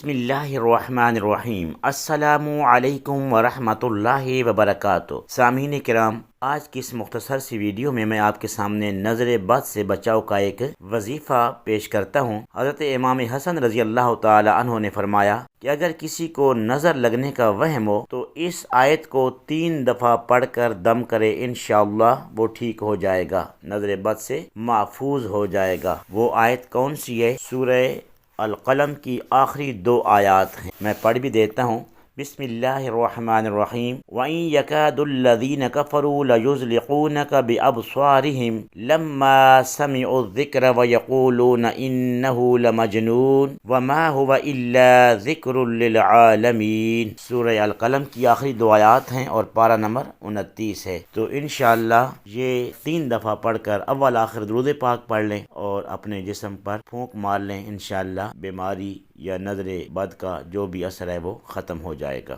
بسم اللہ الرحمن الرحیم۔ السلام علیکم ورحمۃ اللہ وبرکاتہ۔ سامعین کرام، آج کی اس مختصر سی ویڈیو میں آپ کے سامنے نظر بد سے بچاؤ کا ایک وظیفہ پیش کرتا ہوں۔ حضرت امام حسن رضی اللہ تعالی عنہ نے فرمایا کہ اگر کسی کو نظر لگنے کا وہم ہو تو اس آیت کو 3 دفعہ پڑھ کر دم کرے، انشاءاللہ وہ ٹھیک ہو جائے گا، نظر بد سے محفوظ ہو جائے گا۔ وہ آیت کون سی ہے؟ سورہ القلم کی آخری 2 آیات ہیں، میں پڑھ بھی دیتا ہوں۔ بسم اللہ الرحمن الرحیم۔ وَإِن يَكَادُ الَّذِينَ كَفَرُوا لَيُزْلِقُونَكَ بِأَبْصَارِهِمْ لَمَّا سَمِعُوا الذِّكْرَ وَيَقُولُونَ إِنَّهُ لَمَجْنُونٌ وَمَا هُوَ إِلَّا ذِكْرٌ لِلْعَالَمِينَ۔ سورہ القلم کی آخری 2 آیات ہیں اور پارہ نمبر 29 ہے۔ تو انشاءاللہ یہ 3 دفعہ پڑھ کر اول آخر درود پاک پڑھ لیں اور اپنے جسم پر پھونک مار لیں، انشاءاللہ بیماری یا نظر بد کا جو بھی اثر ہے وہ ختم ہو جائے گا۔